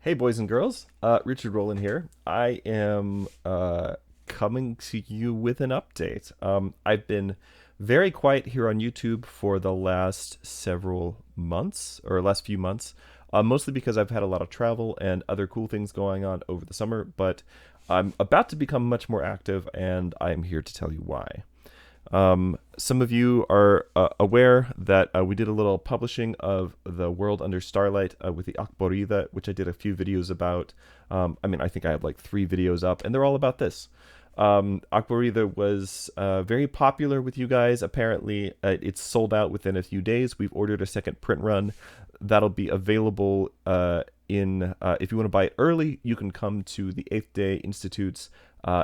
Hey, boys and girls. Richard Rowland here. I am coming to you with an update. I've been very quiet here on YouTube for the last several months, or last few months, mostly because I've had a lot of travel and other cool things going on over the summer, but I'm about to become much more active, and I'm here to tell you why. Some of you are aware that we did a little publishing of the World Under Starlight with the Aquarita, which I did a few videos about. I think I have like 3 videos up, and they're all about this. Aquarita was very popular with you guys. Apparently, it's sold out within a few days. We've ordered a second print run. That'll be available if you want to buy it early, you can come to the 8th Day Institute's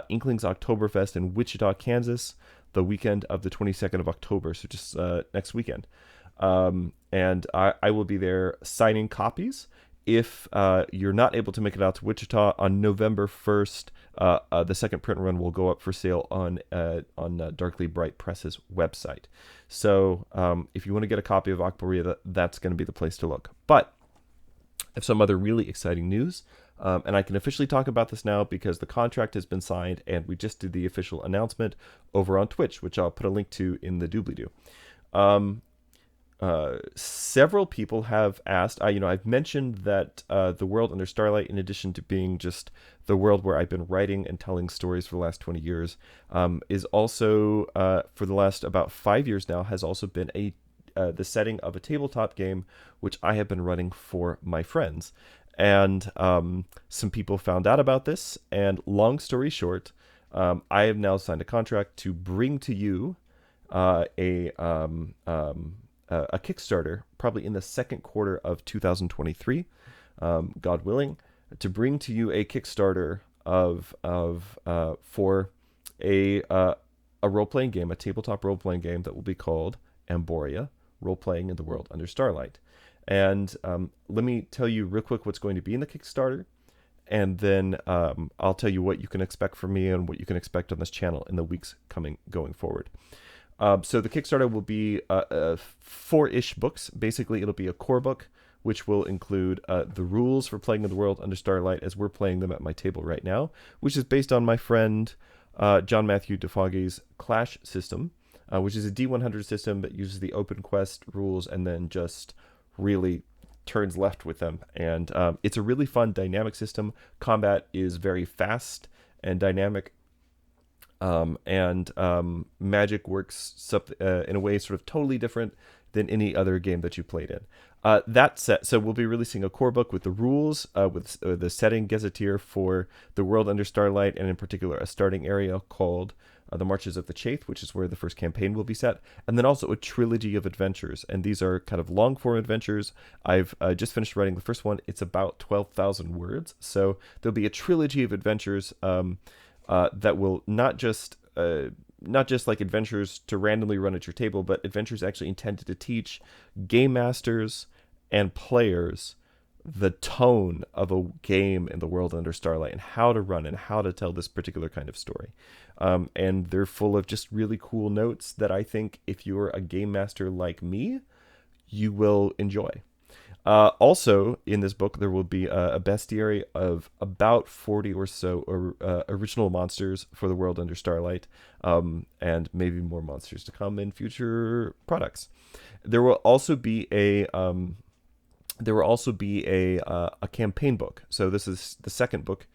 Inklings Oktoberfest in Wichita, Kansas, the weekend of the 22nd of October, so just next weekend. And I will be there signing copies. If you're not able to make it out to Wichita on November 1st, the second print run will go up for sale on Darkly Bright Press's website. So if you want to get a copy of Aquarita, that's going to be the place to look. But I have some other really exciting news. And I can officially talk about this now because the contract has been signed and we just did the official announcement over on Twitch, which I'll put a link to in the doobly-doo. Several people have asked, I've mentioned that the World Under Starlight, in addition to being just the world where I've been writing and telling stories for the last 20 years, is also, for the last about 5 years now, has also been the setting of a tabletop game, which I have been running for my friends. And some people found out about this, and long story short, I have now signed a contract to bring to you a Kickstarter, probably in the second quarter of 2023, God willing, to bring to you a Kickstarter for a role-playing game, a tabletop role-playing game that will be called Amboria, Role-Playing in the World Under Starlight. And let me tell you real quick what's going to be in the Kickstarter, and then I'll tell you what you can expect from me and what you can expect on this channel in the weeks going forward. So the Kickstarter will be 4-ish books. Basically, it'll be a core book, which will include the rules for playing in the World Under Starlight as we're playing them at my table right now, which is based on my friend John Matthew DeFoggy's Clash system, which is a D100 system that uses the Open Quest rules and then just really turns left with them. And it's a really fun dynamic system. Combat is very fast and dynamic. Magic works in a way sort of totally different than any other game that you played in. That set, so we'll be releasing a core book with the rules, with the setting gazetteer for the World Under Starlight, and in particular a starting area called the Marches of the Chaith, which is where the first campaign will be set, and then also a trilogy of adventures. And these are kind of long-form adventures. I've just finished writing the first one. It's about 12,000 words, so there'll be a trilogy of adventures that will not just like adventures to randomly run at your table, but adventures actually intended to teach game masters and players the tone of a game in the World Under Starlight and how to run and how to tell this particular kind of story. And they're full of just really cool notes that I think if you're a game master like me, you will enjoy. Also, in this book, there will be a bestiary of about 40 or so original monsters for the World Under Starlight, and maybe more monsters to come in future products. There will also be a campaign book. So this is the second book.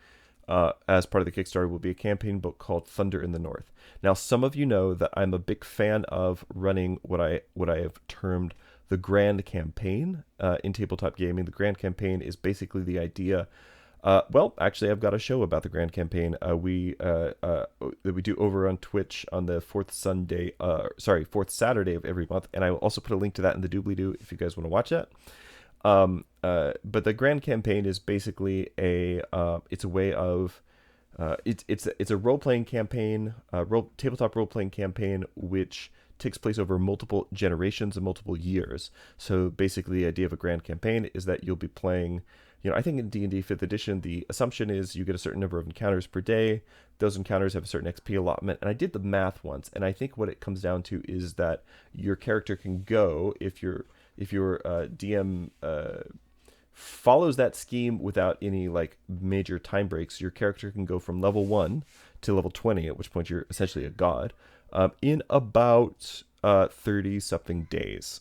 As part of the Kickstarter will be a campaign book called Thunder in the North. Now, some of you know that I'm a big fan of running what I have termed the Grand Campaign in tabletop gaming. The Grand Campaign is basically the idea. Actually, I've got a show about the Grand Campaign. That we do over on Twitch on the fourth Saturday of every month, and I will also put a link to that in the doobly-doo if you guys want to watch that. But the Grand Campaign is basically it's a way of it's a role-playing campaign, tabletop role-playing campaign, which takes place over multiple generations and multiple years. So basically, the idea of a Grand Campaign is that you'll be playing, I think in D&D 5th edition, the assumption is you get a certain number of encounters per day. Those encounters have a certain XP allotment. And I did the math once, and I think what it comes down to is that your character can go, if your DM follows that scheme without any like major time breaks. Your character can go from level 1 to level 20, at which point you're essentially a god, in about 30 something days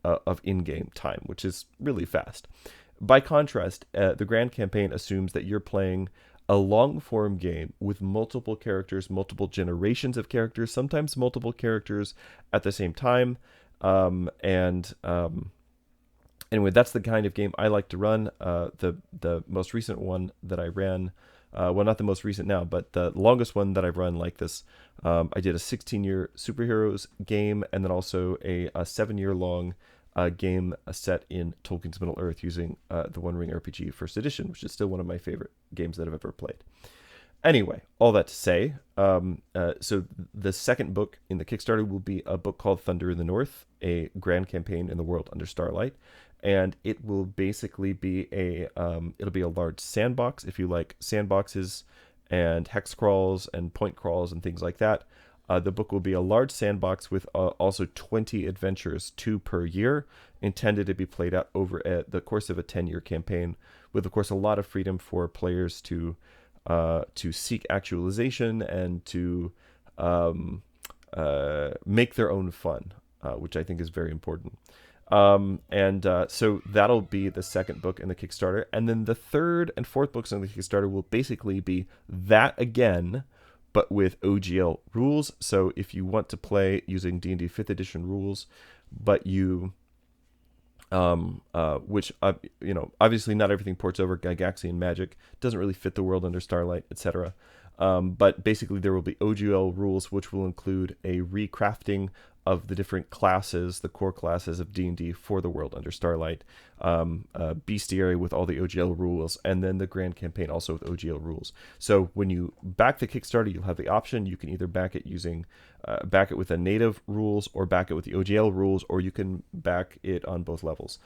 of in-game time, which is really fast. By contrast, the Grand Campaign assumes that you're playing a long form game with multiple characters, multiple generations of characters, sometimes multiple characters at the same time. Anyway, that's the kind of game I like to run. The most recent one that I ran, well, not the most recent now, but the longest one that I've run like this, I did a 16-year superheroes game, and then also a 7-year long game set in Tolkien's Middle Earth using the One Ring RPG First Edition, which is still one of my favorite games that I've ever played. Anyway, all that to say, so the second book in the Kickstarter will be a book called Thunder in the North, a grand campaign in the World Under Starlight, and it will basically be it'll be a large sandbox. If you like sandboxes and hex crawls and point crawls and things like that, the book will be a large sandbox with also 20 adventures, 2 per year, intended to be played out over the course of a 10-year campaign, with, of course, a lot of freedom for players to seek actualization and to make their own fun, which I think is very important. So that'll be the second book in the Kickstarter. And then the third and fourth books in the Kickstarter will basically be that again, but with OGL rules. So if you want to play using D&D 5th edition rules, but you which obviously not everything ports over. Gygaxian magic doesn't really fit the World Under Starlight, etc. But basically there will be OGL rules, which will include a recrafting of the different classes, the core classes of D&D for the World Under Starlight, bestiary with all the OGL rules, and then the Grand Campaign also with OGL rules. So when you back the Kickstarter, you'll have the option. You can either back it using back it with the native rules, or back it with the OGL rules, or you can back it on both levels.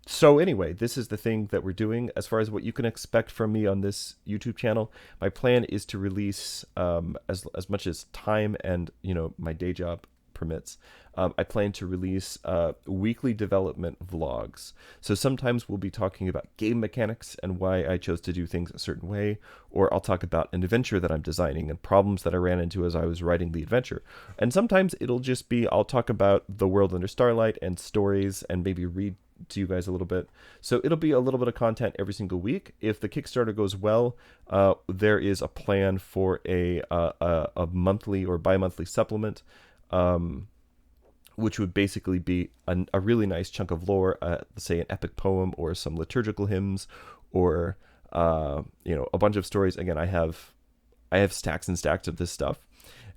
So anyway, this is the thing that we're doing. As far as what you can expect from me on this YouTube channel, my plan is to release as much as time and my day job permits. I plan to release weekly development vlogs. So sometimes we'll be talking about game mechanics and why I chose to do things a certain way, or I'll talk about an adventure that I'm designing and problems that I ran into as I was writing the adventure. And sometimes it'll just be I'll talk about the World Under Starlight and stories and maybe read to you guys a little bit. So it'll be a little bit of content every single week. If the Kickstarter goes well, there is a plan for a monthly or bi-monthly supplement, which would basically be a really nice chunk of lore, say an epic poem or some liturgical hymns, or a bunch of stories. Again, I have stacks and stacks of this stuff,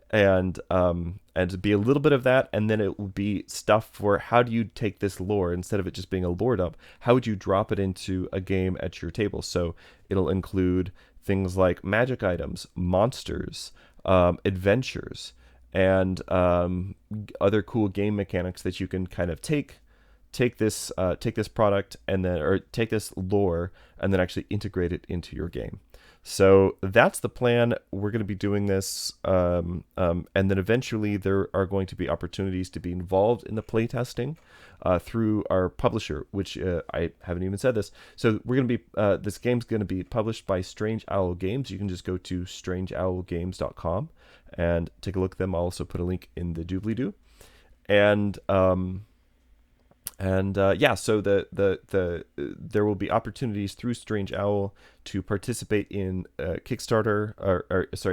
and to be a little bit of that, and then it will be stuff for how do you take this lore, instead of it just being a lore dump, how would you drop it into a game at your table? So it'll include things like magic items, monsters, adventures, and other cool game mechanics that you can kind of take this product and then, or take this lore and then actually integrate it into your game. So that's the plan. We're going to be doing this, and then eventually there are going to be opportunities to be involved in the playtesting through our publisher, which I haven't even said this. So we're going to be this game's going to be published by Strange Owl Games. You can just go to strangeowlgames.com and take a look at them. I'll also put a link in the doobly-doo. So there will be opportunities through Strange Owl to participate in Kickstarter,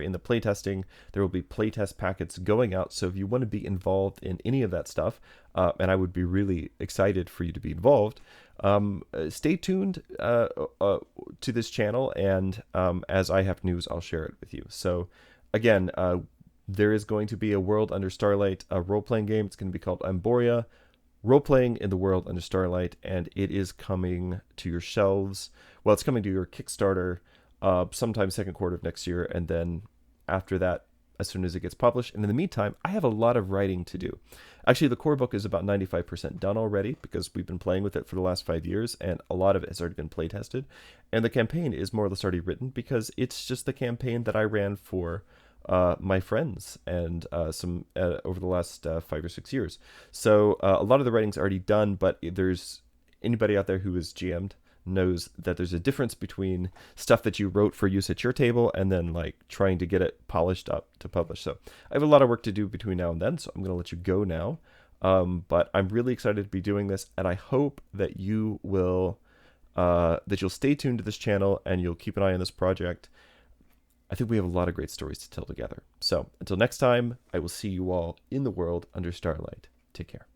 in the playtesting. There will be playtest packets going out. So if you want to be involved in any of that stuff, and I would be really excited for you to be involved, stay tuned to this channel, and as I have news, I'll share it with you. So again, there is going to be a World Under Starlight role-playing game. It's going to be called Amboria, Role-Playing in the World Under Starlight, and it is coming to your shelves. Well, it's coming to your Kickstarter sometime second quarter of next year, and then after that, as soon as it gets published. And in the meantime, I have a lot of writing to do. Actually, the core book is about 95% done already, because we've been playing with it for the last 5 years, and a lot of it has already been play tested. And the campaign is more or less already written, because it's just the campaign that I ran for my friends and some over the last 5 or 6 years. So a lot of the writing's already done, but there's anybody out there who is GM'd knows that there's a difference between stuff that you wrote for use at your table and then like trying to get it polished up to publish. So I have a lot of work to do between now and then, so I'm going to let you go now. But I'm really excited to be doing this, and I hope that you will that you'll stay tuned to this channel and you'll keep an eye on this project. I think we have a lot of great stories to tell together. So until next time, I will see you all in the world under starlight. Take care.